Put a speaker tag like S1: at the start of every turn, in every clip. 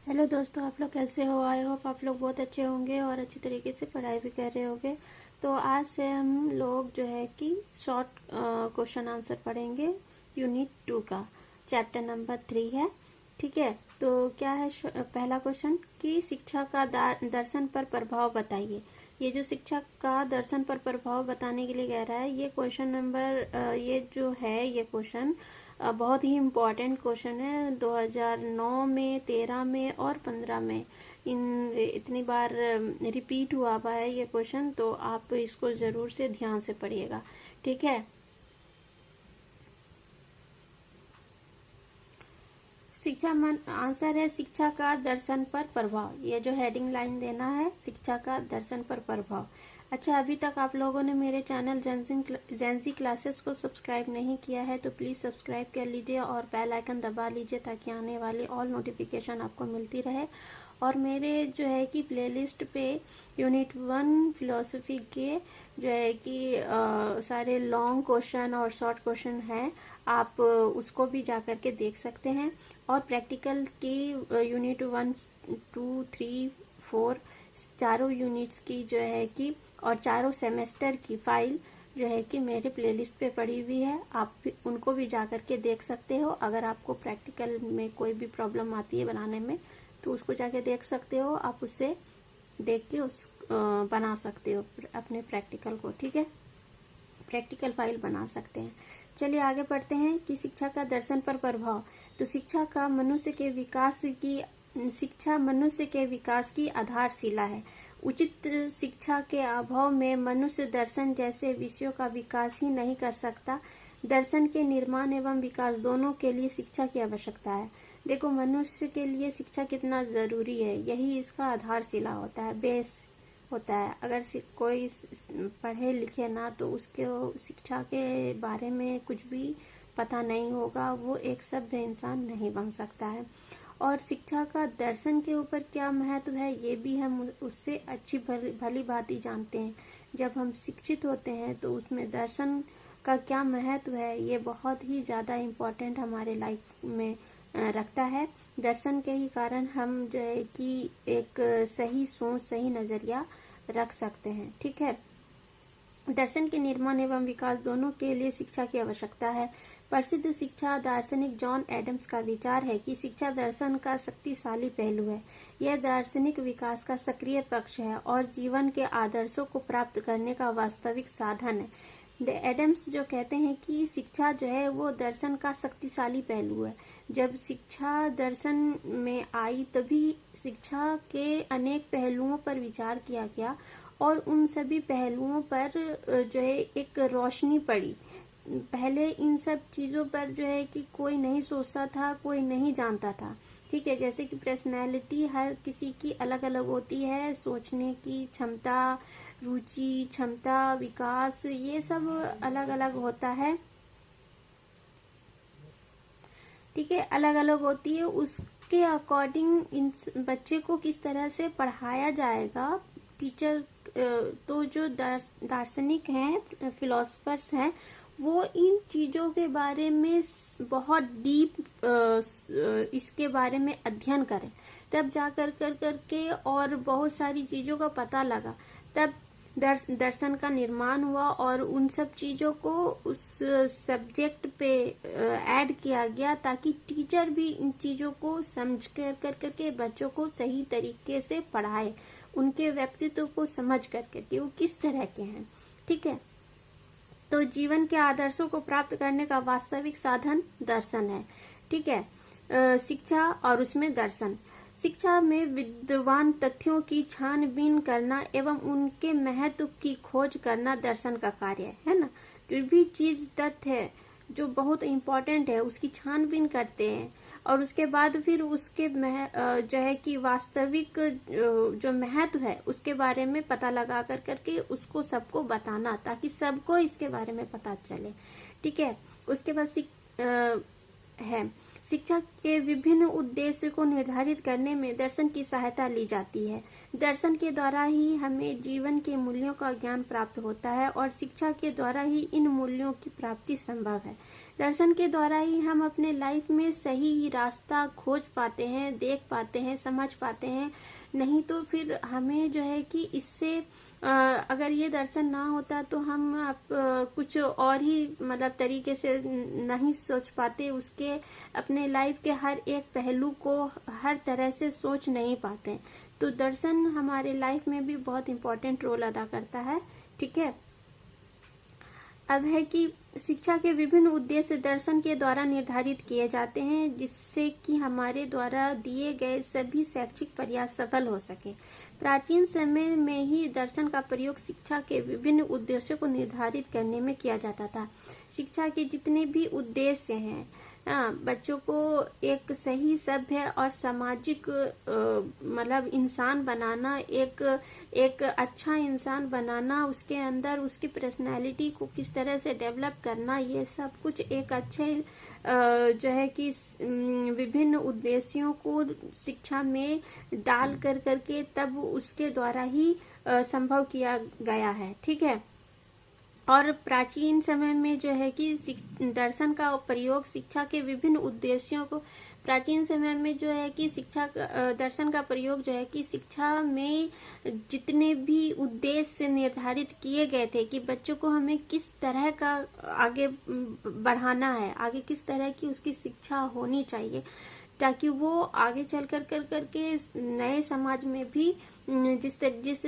S1: Hello दोस्तों, आप लोग कैसे हो। आई होप आप लोग बहुत अच्छे होंगे और अच्छी तरीके से पढ़ाई भी कर रहे होंगे। तो आज से हम लोग जो है कि शॉर्ट क्वेश्चन आंसर पढ़ेंगे। यूनिट 2 का चैप्टर नंबर 3 है। ठीक है, तो क्या है पहला क्वेश्चन कि शिक्षा का दर्शन पर प्रभाव बताइए। ये जो शिक्षा का दर्शन पर प्रभाव बताने के लिए कह रहा है, ये क्वेश्चन नंबर ये जो है ये क्वेश्चन बहुत ही इम्पोर्टेंट क्वेश्चन है। 2009 में, 13 में और 15 में इतनी बार रिपीट हुआ है ये क्वेश्चन। तो आप इसको जरूर से ध्यान से पढ़िएगा। ठीक है, आंसर है शिक्षा का दर्शन पर प्रभाव। ये जो हेडिंग लाइन देना है, शिक्षा का दर्शन पर प्रभाव। अच्छा, अभी तक आप लोगों ने मेरे चैनल जेंजी क्लासेस को सब्सक्राइब नहीं किया है तो प्लीज सब्सक्राइब कर लीजिए और बेल आइकन दबा लीजिए ताकि आने वाली ऑल नोटिफिकेशन आपको मिलती रहे। और मेरे जो है कि प्लेलिस्ट पे यूनिट 1 फिलोसफी के जो है कि सारे लॉन्ग क्वेश्चन और शॉर्ट क्वेश्चन हैं, आप उसको भी जा करके देख सकते हैं। और प्रैक्टिकल की यूनिट 1, 2, 3, 4 चारों यूनिट्स की जो है कि और चारों सेमेस्टर की फाइल जो है कि मेरे प्लेलिस्ट पे पड़ी हुई है। आप भी उनको भी जा करके देख सकते हो। अगर आपको प्रैक्टिकल में कोई भी प्रॉब्लम आती है बनाने में तो उसको जाके देख सकते हो। आप उससे देख के बना सकते हो अपने प्रैक्टिकल को। ठीक है, प्रैक्टिकल फाइल बना सकते हैं। चलिए आगे बढ़ते हैं कि शिक्षा का दर्शन पर प्रभाव। तो शिक्षा मनुष्य के विकास की आधारशिला है। उचित शिक्षा के अभाव में मनुष्य दर्शन जैसे विषयों का विकास ही नहीं कर सकता। दर्शन के निर्माण एवं विकास दोनों के लिए शिक्षा की आवश्यकता है। देखो, मनुष्य के लिए शिक्षा कितना जरूरी है, यही इसका आधारशिला होता है, बेस होता है। अगर कोई पढ़े लिखे ना तो उसके शिक्षा के बारे में कुछ भी पता नहीं होगा, वो एक सभ्य इंसान नहीं बन सकता है। और शिक्षा का दर्शन के ऊपर क्या महत्व है ये भी हम उससे अच्छी भली भांति जानते हैं। जब हम शिक्षित होते हैं तो उसमें दर्शन का क्या महत्व है ये बहुत ही ज्यादा इम्पोर्टेंट हमारे लाइफ में रखता है। दर्शन के ही कारण हम जो है कि एक सही सोच, सही नजरिया रख सकते हैं। ठीक है, दर्शन के निर्माण एवं विकास दोनों के लिए शिक्षा की आवश्यकता है। प्रसिद्ध शिक्षा दार्शनिक जॉन एडम्स का विचार है कि शिक्षा दर्शन का शक्तिशाली पहलू है। यह दार्शनिक विकास का सक्रिय पक्ष है और जीवन के आदर्शों को प्राप्त करने का वास्तविक साधन है। एडम्स जो कहते हैं कि शिक्षा जो है वो दर्शन का शक्तिशाली पहलू है। जब शिक्षा दर्शन में आई तभी शिक्षा के अनेक पहलुओं पर विचार किया गया और उन सभी पहलुओं पर जो है एक रोशनी पड़ी। पहले इन सब चीजों पर जो है कि कोई नहीं सोचता था, कोई नहीं जानता था। ठीक है, जैसे कि पर्सनैलिटी हर किसी की अलग अलग होती है, सोचने की क्षमता, रुचि, क्षमता, विकास, ये सब अलग अलग होता है। ठीक है, अलग अलग होती है। उसके अकॉर्डिंग इन बच्चे को किस तरह से पढ़ाया जाएगा, टीचर तो जो दार्शनिक हैं, फिलोसफर्स हैं, वो इन चीजों के बारे में बहुत डीप इसके बारे में अध्ययन करें, तब जा करके और बहुत सारी चीजों का पता लगा, तब दर्शन का निर्माण हुआ और उन सब चीजों को उस सब्जेक्ट पे ऐड किया गया ताकि टीचर भी इन चीजों को समझ करके बच्चों को सही तरीके से पढ़ाए, उनके व्यक्तित्व को समझ करके वो किस तरह के हैं। ठीक है, तो जीवन के आदर्शों को प्राप्त करने का वास्तविक साधन दर्शन है। ठीक है, शिक्षा और उसमें दर्शन। शिक्षा में विद्वान तथ्यों की छानबीन करना एवं उनके महत्व की खोज करना दर्शन का कार्य है ना। जो भी चीज तथ्य है जो बहुत इम्पोर्टेंट है उसकी छानबीन करते हैं और उसके बाद फिर उसके जो है कि वास्तविक जो महत्व है उसके बारे में पता लगा करके उसको सबको बताना ताकि सबको इसके बारे में पता चले। ठीक है, उसके बाद है शिक्षा के विभिन्न उद्देश्य को निर्धारित करने में दर्शन की सहायता ली जाती है। दर्शन के द्वारा ही हमें जीवन के मूल्यों का ज्ञान प्राप्त होता है और शिक्षा के द्वारा ही इन मूल्यों की प्राप्ति संभव है। दर्शन के द्वारा ही हम अपने लाइफ में सही रास्ता खोज पाते हैं, देख पाते हैं, समझ पाते हैं। नहीं तो फिर हमें जो है कि इससे अगर ये दर्शन ना होता तो हम कुछ और ही मतलब तरीके से नहीं सोच पाते, उसके अपने लाइफ के हर एक पहलू को हर तरह से सोच नहीं पाते। तो दर्शन हमारे लाइफ में भी बहुत इम्पोर्टेंट रोल अदा करता है। ठीक है, अब है कि शिक्षा के विभिन्न उद्देश्य दर्शन के द्वारा निर्धारित किए जाते हैं, जिससे कि हमारे द्वारा दिए गए सभी शैक्षिक प्रयास सफल हो सके। प्राचीन समय में ही दर्शन का प्रयोग शिक्षा के विभिन्न उद्देश्यों को निर्धारित करने में किया जाता था। शिक्षा के जितने भी उद्देश्य हैं, बच्चों को एक सही सभ्य और सामाजिक मतलब इंसान बनाना, एक अच्छा इंसान बनाना, उसके अंदर उसकी पर्सनालिटी को किस तरह से डेवलप करना, ये सब कुछ एक अच्छे जो है कि विभिन्न उद्देश्यों को शिक्षा में डाल कर करके तब उसके द्वारा ही संभव किया गया है। ठीक है, और प्राचीन समय में जो है कि दर्शन का प्रयोग शिक्षा के विभिन्न उद्देश्यों को, प्राचीन समय में जो है कि दर्शन का प्रयोग जो है कि शिक्षा में जितने भी उद्देश्य निर्धारित किए गए थे कि बच्चों को हमें किस तरह का आगे बढ़ाना है, आगे किस तरह की उसकी शिक्षा होनी चाहिए, ताकि वो आगे चल करके नए समाज में भी जिस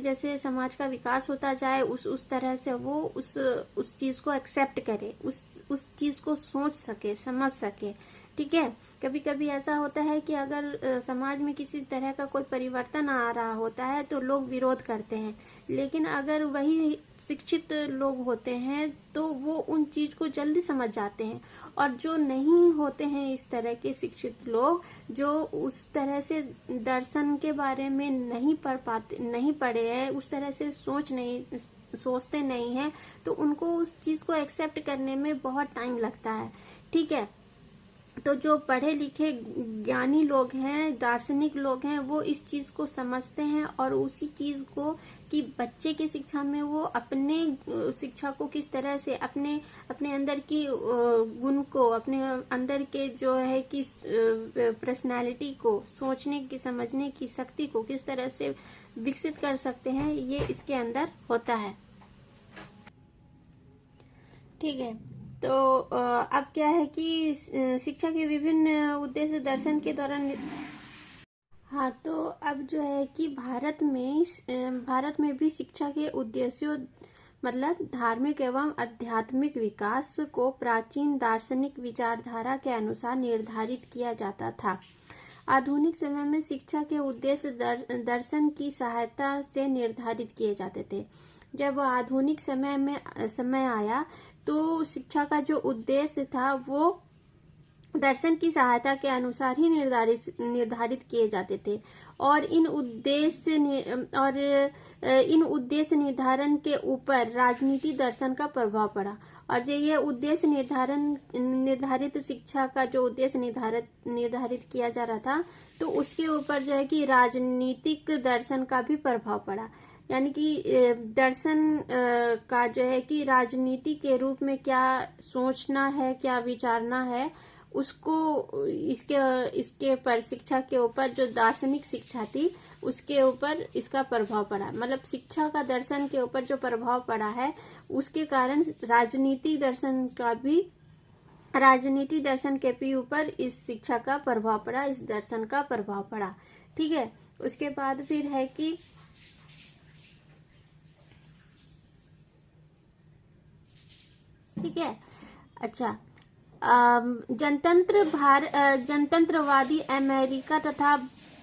S1: जैसे समाज का विकास होता जाए उस तरह से वो उस चीज को एक्सेप्ट करे, उस चीज को सोच सके, समझ सके। ठीक है, कभी कभी ऐसा होता है कि अगर समाज में किसी तरह का कोई परिवर्तन आ रहा होता है तो लोग विरोध करते हैं, लेकिन अगर वही शिक्षित लोग होते हैं तो वो उन चीज को जल्दी समझ जाते हैं। और जो नहीं होते हैं इस तरह के शिक्षित लोग, जो उस तरह से दर्शन के बारे में नहीं पढ़े हैं, उस तरह से सोचते नहीं है, तो उनको उस चीज को एक्सेप्ट करने में बहुत टाइम लगता है। ठीक है, तो जो पढ़े लिखे ज्ञानी लोग हैं, दार्शनिक लोग हैं, वो इस चीज को समझते हैं और उसी चीज को कि बच्चे की शिक्षा में वो अपने शिक्षा को किस तरह से अपने अंदर की गुण को, अपने अंदर के जो है कि पर्सनालिटी को, सोचने की समझने की शक्ति को किस तरह से विकसित कर सकते हैं, ये इसके अंदर होता है। ठीक है, तो अब क्या है कि शिक्षा के विभिन्न उद्देश्य दर्शन के दौरान, हाँ, तो अब जो है कि भारत में भी शिक्षा के उद्देश्यों मतलब धार्मिक एवं आध्यात्मिक विकास को प्राचीन दार्शनिक विचारधारा के अनुसार निर्धारित किया जाता था। आधुनिक समय में शिक्षा के उद्देश्य दर्शन की सहायता से निर्धारित किए जाते थे। जब आधुनिक समय आया तो शिक्षा का जो उद्देश्य था वो दर्शन की सहायता के अनुसार ही निर्धारित किए जाते थे, और इन उद्देश्य निर्धारण के ऊपर राजनीति दर्शन का प्रभाव पड़ा। और जो ये उद्देश्य निर्धारित शिक्षा का जो उद्देश्य निर्धारित किया जा रहा था, तो उसके ऊपर जो है कि राजनीतिक दर्शन का भी प्रभाव पड़ा। यानी कि दर्शन का जो है कि राजनीति के रूप में क्या सोचना है, क्या विचारना है, उसको इसके पर शिक्षा के ऊपर जो दार्शनिक शिक्षा थी उसके ऊपर इसका प्रभाव पड़ा। मतलब शिक्षा का दर्शन के ऊपर जो प्रभाव पड़ा है उसके कारण राजनीति दर्शन के भी ऊपर इस शिक्षा का प्रभाव पड़ा, इस दर्शन का प्रभाव पड़ा। ठीक है, उसके बाद फिर है कि ठीक है, अच्छा, जनतंत्रवादी अमेरिका तथा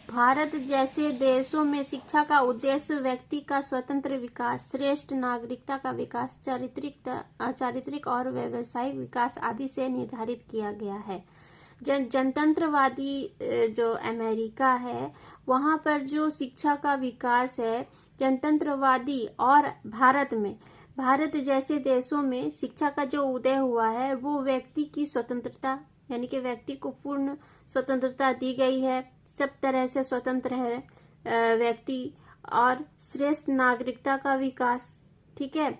S1: भारत जैसे देशों में शिक्षा का उद्देश्य व्यक्ति का स्वतंत्र विकास, श्रेष्ठ नागरिकता का विकास, चारित्रिक और व्यावसायिक विकास आदि से निर्धारित किया गया है। जनतंत्रवादी जो अमेरिका है वहां पर जो शिक्षा का विकास है जनतंत्रवादी, और भारत जैसे देशों में शिक्षा का जो उदय हुआ है वो व्यक्ति की स्वतंत्रता, यानी कि व्यक्ति को पूर्ण स्वतंत्रता दी गई है, सब तरह से स्वतंत्र है व्यक्ति, और श्रेष्ठ नागरिकता का विकास। ठीक है,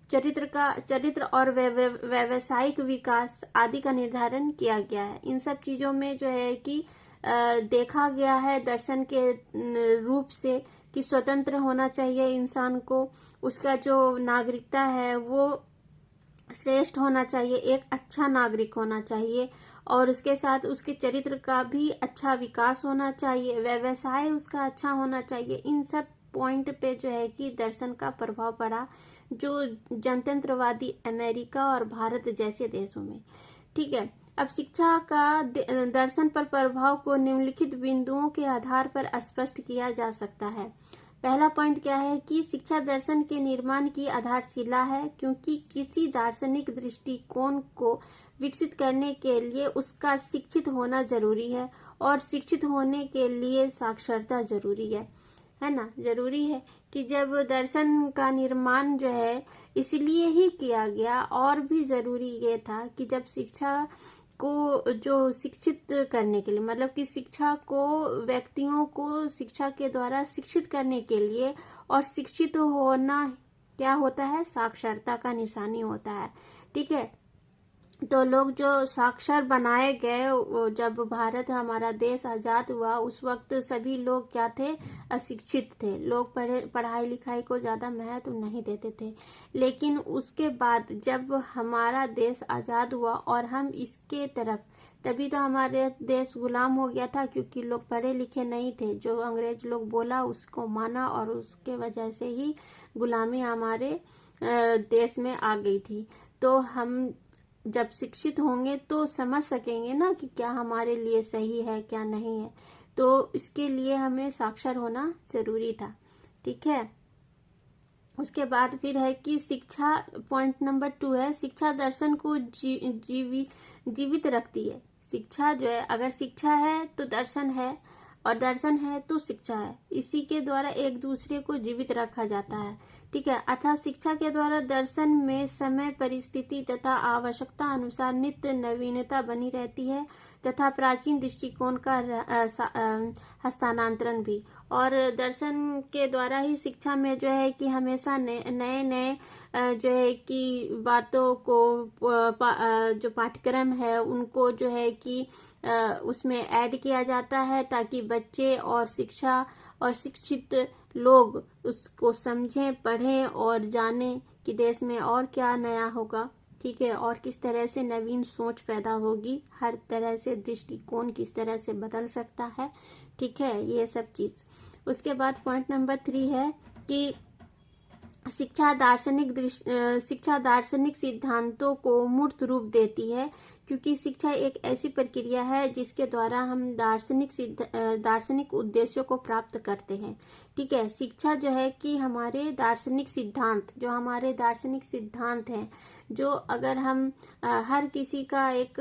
S1: चरित्र और व्यावसायिक विकास आदि का निर्धारण किया गया है। इन सब चीजों में जो है कि देखा गया है दर्शन के रूप से कि स्वतंत्र होना चाहिए इंसान को, उसका जो नागरिकता है वो श्रेष्ठ होना चाहिए, एक अच्छा नागरिक होना चाहिए, और उसके साथ उसके चरित्र का भी अच्छा विकास होना चाहिए, व्यवसाय उसका अच्छा होना चाहिए। इन सब पॉइंट पे जो है कि दर्शन का प्रभाव पड़ा जो जनतंत्रवादी अमेरिका और भारत जैसे देशों में। ठीक है, अब शिक्षा का दर्शन पर प्रभाव को निम्नलिखित बिंदुओं के आधार पर स्पष्ट किया जा सकता है। पहला पॉइंट क्या है कि शिक्षा दर्शन के निर्माण की आधारशिला है, क्योंकि किसी दार्शनिक दृष्टिकोण को विकसित करने के लिए उसका शिक्षित होना जरूरी है, और शिक्षित होने के लिए साक्षरता जरूरी है ना। जरूरी है कि जब दर्शन का निर्माण जो है इसलिए ही किया गया, और भी जरूरी ये था कि जब शिक्षा को जो शिक्षित करने के लिए, मतलब कि शिक्षा को व्यक्तियों को शिक्षा के द्वारा शिक्षित करने के लिए, और शिक्षित होना क्या होता है, साक्षरता का निशानी होता है। ठीक है, तो लोग जो साक्षर बनाए गए, जब भारत हमारा देश आजाद हुआ उस वक्त सभी लोग क्या थे, अशिक्षित थे। लोग पढ़ाई लिखाई को ज्यादा महत्व नहीं देते थे। लेकिन उसके बाद जब हमारा देश आजाद हुआ और हम इसके तरफ, तभी तो हमारे देश गुलाम हो गया था, क्योंकि लोग पढ़े लिखे नहीं थे। जो अंग्रेज लोग बोला उसको माना, और उसके वजह से ही गुलामी हमारे देश में आ गई थी। तो हम जब शिक्षित होंगे तो समझ सकेंगे ना कि क्या हमारे लिए सही है क्या नहीं है। तो इसके लिए हमें साक्षर होना जरूरी था। ठीक है, उसके बाद फिर है कि शिक्षा, पॉइंट नंबर 2 है, शिक्षा दर्शन को जीवित रखती है। शिक्षा जो है, अगर शिक्षा है तो दर्शन है, और दर्शन है तो शिक्षा है। इसी के द्वारा एक दूसरे को जीवित रखा जाता है। ठीक है, अर्थात शिक्षा के द्वारा दर्शन में समय, परिस्थिति तथा आवश्यकता अनुसार नित्य नवीनता बनी रहती है, तथा प्राचीन दृष्टिकोण का हस्तांतरण भी। और दर्शन के द्वारा ही शिक्षा में जो है कि हमेशा नए नए जो है कि बातों को जो पाठ्यक्रम है उनको जो है कि उसमें ऐड किया जाता है, ताकि बच्चे और शिक्षा और शिक्षित लोग उसको समझें, पढ़ें और जानें कि देश में और क्या नया होगा। ठीक है, और किस तरह से नवीन सोच पैदा होगी, हर तरह से दृष्टिकोण किस तरह से बदल सकता है। ठीक है, ये सब चीज। उसके बाद पॉइंट नंबर 3 है कि शिक्षा दार्शनिक सिद्धांतों को मूर्त रूप देती है, क्योंकि शिक्षा एक ऐसी प्रक्रिया है जिसके द्वारा हम दार्शनिक उद्देश्यों को प्राप्त करते हैं। ठीक है, शिक्षा जो है कि हमारे दार्शनिक सिद्धांत हैं, जो अगर हम हर किसी का एक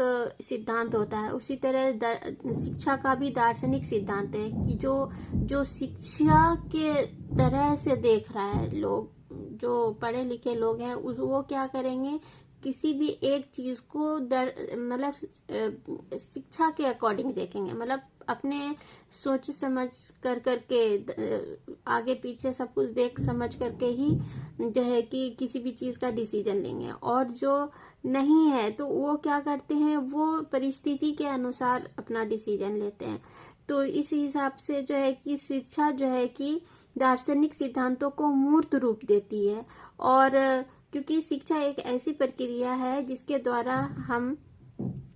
S1: सिद्धांत होता है, उसी तरह शिक्षा का भी दार्शनिक सिद्धांत है कि जो शिक्षा के तरह से देख रहा है, लोग जो पढ़े लिखे लोग हैं वो क्या करेंगे, किसी भी एक चीज को मतलब शिक्षा के अकॉर्डिंग देखेंगे, मतलब अपने सोच समझ करके आगे पीछे सब कुछ देख समझ करके ही जो है कि किसी भी चीज का डिसीजन लेंगे। और जो नहीं है तो वो क्या करते हैं, वो परिस्थिति के अनुसार अपना डिसीजन लेते हैं। तो इस हिसाब से जो है कि शिक्षा जो है कि दार्शनिक सिद्धांतों को मूर्त रूप देती है, और क्योंकि शिक्षा एक ऐसी प्रक्रिया है जिसके द्वारा हम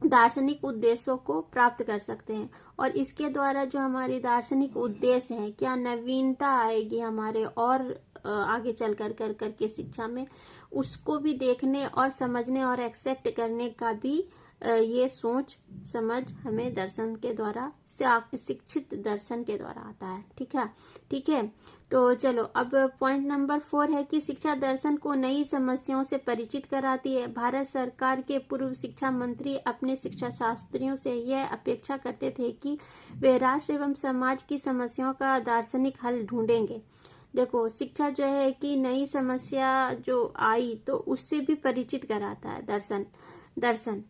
S1: दार्शनिक उद्देश्यों को प्राप्त कर सकते हैं, और इसके द्वारा जो हमारे दार्शनिक उद्देश्य हैं, क्या नवीनता आएगी हमारे और आगे चल करके शिक्षा में, उसको भी देखने और समझने और एक्सेप्ट करने का भी ये सोच समझ हमें दर्शन के द्वारा, शिक्षित दर्शन के द्वारा आता है। ठीक है, तो चलो अब पॉइंट नंबर 4 है कि शिक्षा दर्शन को नई समस्याओं से परिचित कराती है। भारत सरकार के पूर्व शिक्षा मंत्री अपने शिक्षा शास्त्रियों से यह अपेक्षा करते थे कि वे राष्ट्र एवं समाज की समस्याओं का दार्शनिक हल ढूंढेंगे। देखो, शिक्षा जो है कि नई समस्या जो आई तो उससे भी परिचित कराता है दर्शन।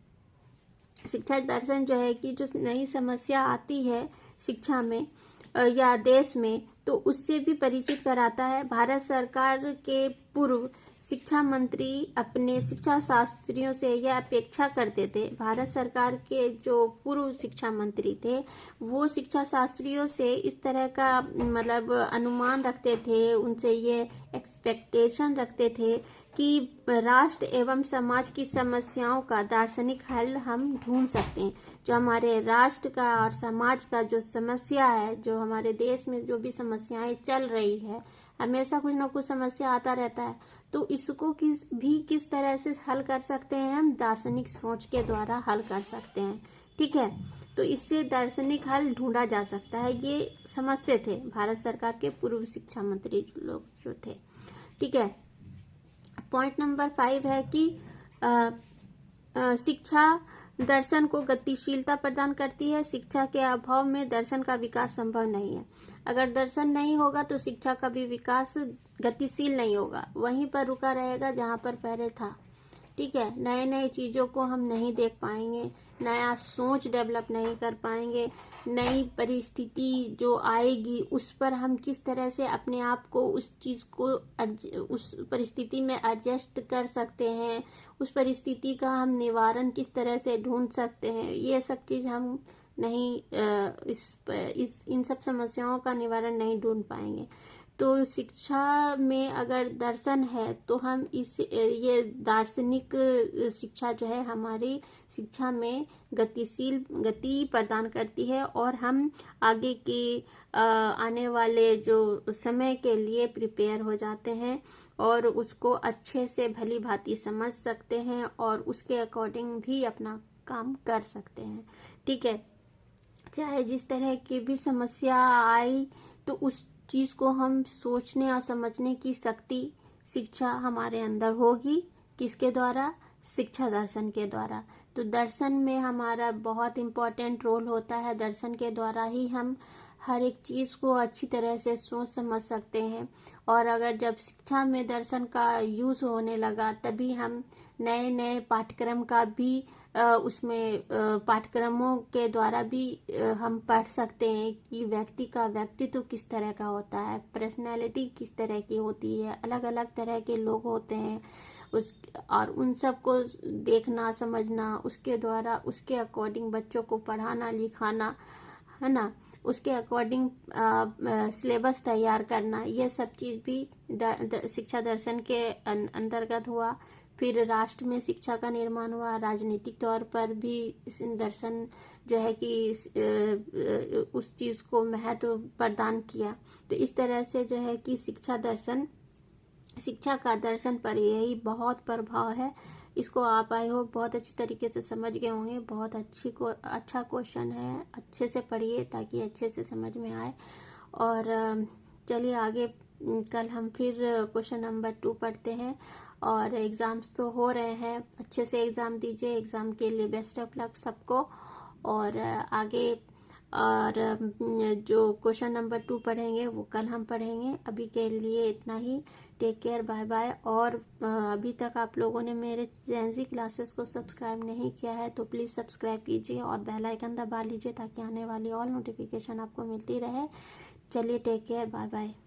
S1: शिक्षा दर्शन जो है कि जो नई समस्या आती है शिक्षा में या देश में, तो उससे भी परिचित कराता है। भारत सरकार के पूर्व शिक्षा मंत्री अपने शिक्षा शास्त्रियों से यह अपेक्षा करते थे, भारत सरकार के जो पूर्व शिक्षा मंत्री थे वो शिक्षा शास्त्रियों से इस तरह का मतलब अनुमान रखते थे, उनसे ये एक्सपेक्टेशन रखते थे कि राष्ट्र एवं समाज की समस्याओं का दार्शनिक हल हम ढूंढ सकते हैं। जो हमारे राष्ट्र का और समाज का जो समस्या है, जो हमारे देश में जो भी समस्याएं चल रही है, हमेशा कुछ ना कुछ समस्या आता रहता है, तो इसको किस तरह से हल कर सकते हैं, हम दार्शनिक सोच के द्वारा हल कर सकते हैं। ठीक है, तो इससे दार्शनिक हल ढूंढा जा सकता है, ये समझते थे भारत सरकार के पूर्व शिक्षा मंत्री लोग जो थे। ठीक है, पॉइंट नंबर 5 है कि शिक्षा दर्शन को गतिशीलता प्रदान करती है। शिक्षा के अभाव में दर्शन का विकास संभव नहीं है। अगर दर्शन नहीं होगा तो शिक्षा का भी विकास गतिशील नहीं होगा, वहीं पर रुका रहेगा जहां पर पहले था। ठीक है, नए नए चीजों को हम नहीं देख पाएंगे, नया सोच डेवलप नहीं कर पाएंगे, नई परिस्थिति जो आएगी उस पर हम किस तरह से अपने आप को उस चीज को उस परिस्थिति में एडजस्ट कर सकते हैं, उस परिस्थिति का हम निवारण किस तरह से ढूंढ सकते हैं, ये सब चीज हम नहीं इन सब समस्याओं का निवारण नहीं ढूंढ पाएंगे। तो शिक्षा में अगर दर्शन है तो हम ये दार्शनिक शिक्षा जो है हमारी शिक्षा में गति प्रदान करती है और हम आगे के आने वाले जो समय के लिए प्रिपेयर हो जाते हैं और उसको अच्छे से भली भांति समझ सकते हैं और उसके अकॉर्डिंग भी अपना काम कर सकते हैं। ठीक है, चाहे जिस तरह की भी समस्या आई तो उस चीज को हम सोचने और समझने की शक्ति शिक्षा हमारे अंदर होगी। किसके द्वारा? शिक्षा दर्शन के द्वारा। तो दर्शन में हमारा बहुत इम्पोर्टेंट रोल होता है, दर्शन के द्वारा ही हम हर एक चीज को अच्छी तरह से सोच समझ सकते हैं। और अगर जब शिक्षा में दर्शन का यूज होने लगा तभी हम नए नए पाठ्यक्रम का भी उसमें पाठ्यक्रमों के द्वारा भी हम पढ़ सकते हैं कि व्यक्ति का व्यक्तित्व किस तरह का होता है, पर्सनैलिटी किस तरह की होती है, अलग अलग तरह के लोग होते हैं और उन सब को देखना समझना, उसके द्वारा उसके अकॉर्डिंग बच्चों को पढ़ाना लिखाना, है ना, उसके अकॉर्डिंग सिलेबस तैयार करना, ये सब चीज भी शिक्षा दर्शन के अंतर्गत हुआ। फिर राष्ट्र में शिक्षा का निर्माण हुआ, राजनीतिक तौर पर भी दर्शन जो है कि उस चीज को महत्व प्रदान किया। तो इस तरह से जो है कि शिक्षा का दर्शन पर यही बहुत प्रभाव है। इसको आप आई होप बहुत अच्छी तरीके से समझ गए होंगे। बहुत अच्छा क्वेश्चन है, अच्छे से पढ़िए ताकि अच्छे से समझ में आए। और चलिए आगे कल हम फिर क्वेश्चन नंबर 2 पढ़ते हैं। और एग्जाम्स तो हो रहे हैं, अच्छे से एग्जाम दीजिए, एग्जाम के लिए बेस्ट ऑफ लक सबको। और आगे और जो क्वेश्चन नंबर 2 पढ़ेंगे वो कल हम पढ़ेंगे। अभी के लिए इतना ही, टेक केयर, बाय बाय। और अभी तक आप लोगों ने मेरे जेंजी क्लासेस को सब्सक्राइब नहीं किया है तो प्लीज़ सब्सक्राइब कीजिए और बेल आइकन दबा लीजिए ताकि आने वाली ऑल नोटिफिकेशन आपको मिलती रहे। चलिए टेक केयर, बाय बाय।